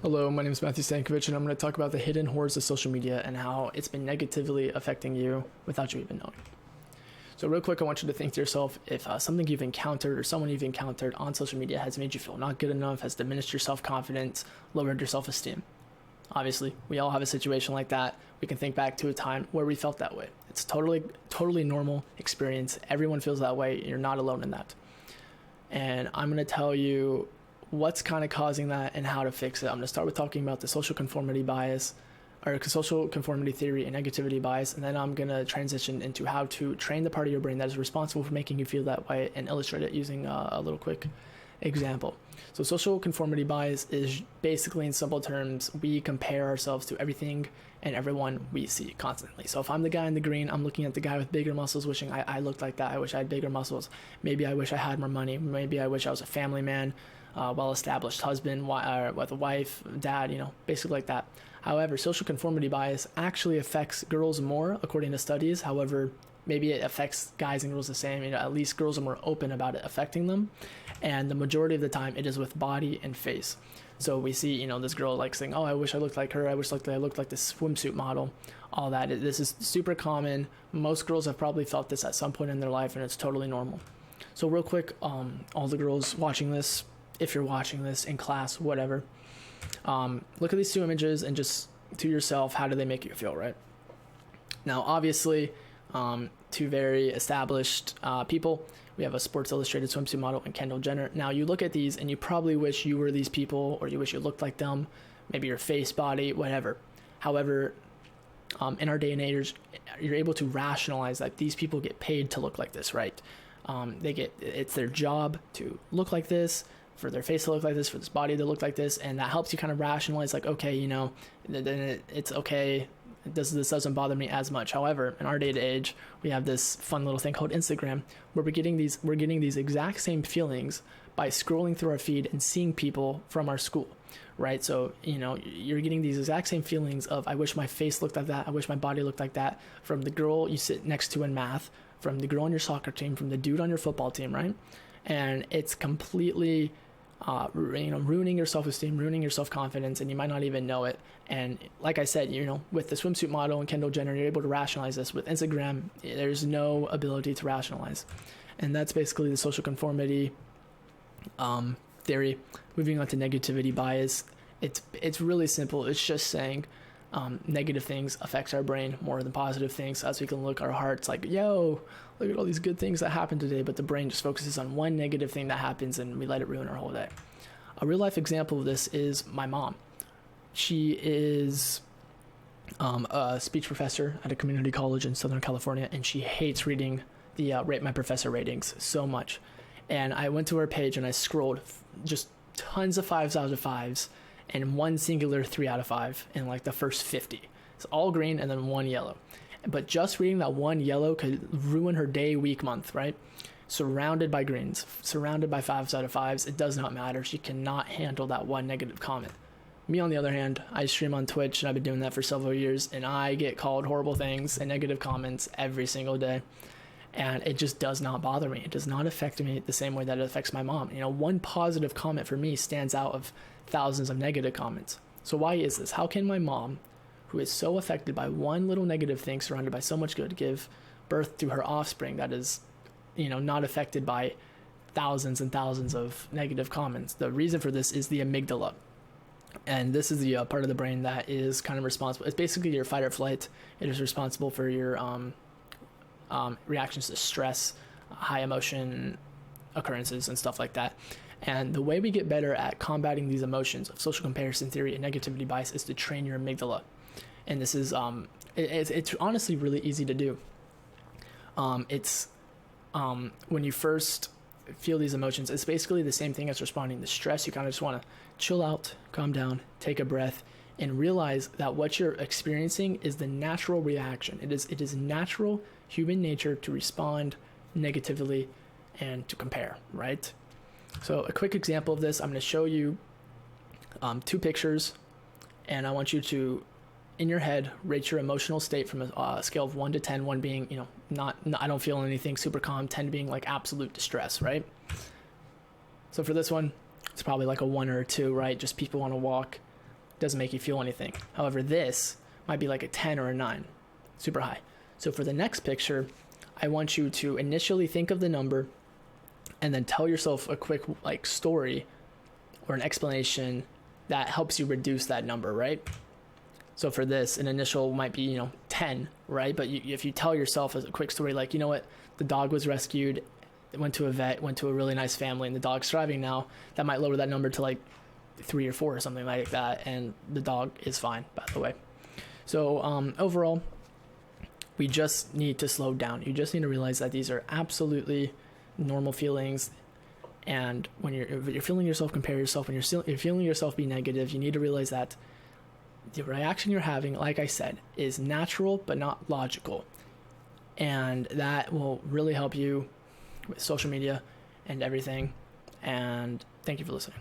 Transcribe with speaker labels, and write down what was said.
Speaker 1: Hello, my name is Matthew Stankovich, and I'm going to talk about the hidden horrors of social media and how it's been negatively affecting you without you even knowing. So real quick, I want you to think to yourself if something you've encountered or someone you've encountered on social media has made you feel not good enough, has diminished your self-confidence, lowered your self-esteem. Obviously, we all have a situation like that. We can think back to a time where we felt that way. It's totally normal experience. Everyone feels that way. You're not alone in that. And I'm going to tell you what's kind of causing that and how to fix it. I'm going to start with talking about the social conformity bias or social conformity theory and negativity bias, and then I'm going to transition into how to train the part of your brain that is responsible for making you feel that way and illustrate it using a little quick example. So social conformity bias is basically, in simple terms, we compare ourselves to everything and everyone we see constantly. So if I'm the guy in the green, I'm looking at the guy with bigger muscles, wishing I looked like that. I wish I had bigger muscles. Maybe I wish I had more money. Maybe I wish I was a family man, well-established husband, with a wife, dad, basically like that. However, social conformity bias actually affects girls more, according to studies. However, maybe it affects guys and girls the same. At least girls are more open about it affecting them. And the majority of the time, it is with body and face. So we see, this girl like saying, oh, I wish I looked like her. I wish I looked like this swimsuit model. All that. This is super common. Most girls have probably felt this at some point in their life, and it's totally normal. So real quick, all the girls watching this, if you're watching this in class, whatever, look at these two images and just to yourself, how do they make you feel, right? Now, obviously, two very established people. We have a Sports Illustrated swimsuit model and Kendall Jenner. Now, you look at these and you probably wish you were these people, or you wish you looked like them, maybe your face, body, whatever. However, in our day and age, you're able to rationalize that these people get paid to look like this, right? It's their job to look like this, for their face to look like this, for this body to look like this, and that helps you kind of rationalize, like, okay, then it's okay. This doesn't bother me as much. However, in our day and age, we have this fun little thing called Instagram, where we're getting these exact same feelings by scrolling through our feed and seeing people from our school, right? So you're getting these exact same feelings of, I wish my face looked like that, I wish my body looked like that, from the girl you sit next to in math, from the girl on your soccer team, from the dude on your football team, right? And it's completely ruining your self-esteem, ruining your self-confidence, and you might not even know it. And like I said, with the swimsuit model and Kendall Jenner, you're able to rationalize this. With Instagram, there's no ability to rationalize. And that's basically the social conformity theory. Moving on to negativity bias, it's really simple. It's just saying negative things affects our brain more than positive things. As we can look, our heart's like, yo, look at all these good things that happened today, but the brain just focuses on one negative thing that happens and we let it ruin our whole day. A real life example of this is my mom. She is a speech professor at a community college in Southern California, and she hates reading the Rate My Professor ratings so much. And I went to her page and I scrolled just tons of 5s out of 5s and one singular 3 out of 5 in like the first 50. It's all green and then one yellow. But just reading that one yellow could ruin her day, week, month, right? Surrounded by greens, surrounded by 5s out of 5s, it does not matter. She cannot handle that one negative comment. Me, on the other hand, I stream on Twitch, and I've been doing that for several years, and I get called horrible things and negative comments every single day. And it just does not bother me. It does not affect me the same way that it affects my mom. One positive comment for me stands out of thousands of negative comments. So why is this? How can my mom, who is so affected by one little negative thing surrounded by so much good, give birth to her offspring that is, not affected by thousands and thousands of negative comments? The reason for this is the amygdala. And this is the part of the brain that is kind of responsible. It's basically your fight or flight. It is responsible for your reactions to stress, high emotion occurrences, and stuff like that. And the way we get better at combating these emotions of social comparison theory and negativity bias is to train your amygdala. And this is it's honestly really easy to do. When you first feel these emotions, it's basically the same thing as responding to stress. You kind of just want to chill out, calm down, take a breath, and realize that what you're experiencing is the natural reaction. It is natural human nature to respond negatively and to compare, right? So a quick example of this, I'm going to show you two pictures, and I want you to, in your head, rate your emotional state from a scale of 1 to 10, 1 being, not I don't feel anything, super calm, 10 being like absolute distress, right? So for this one, it's probably like a 1 or a 2, right? Just people on a walk. doesn't make you feel anything. However, this might be like a 10 or a 9, super high. So for the next picture, I want you to initially think of the number and then tell yourself a quick like story or an explanation that helps you reduce that number, right? So for this, an initial might be, 10, right? But if you tell yourself as a quick story, like, you know what, the dog was rescued, it went to a vet, went to a really nice family, and the dog's thriving now, that might lower that number to like 3 or 4 or something like that. And the dog is fine, by the way. So overall, we just need to slow down. You just need to realize that these are absolutely normal feelings. And when you're feeling yourself compare yourself, when you're feeling yourself be negative, you need to realize that the reaction you're having, like I said, is natural but not logical. And that will really help you with social media and everything. And thank you for listening.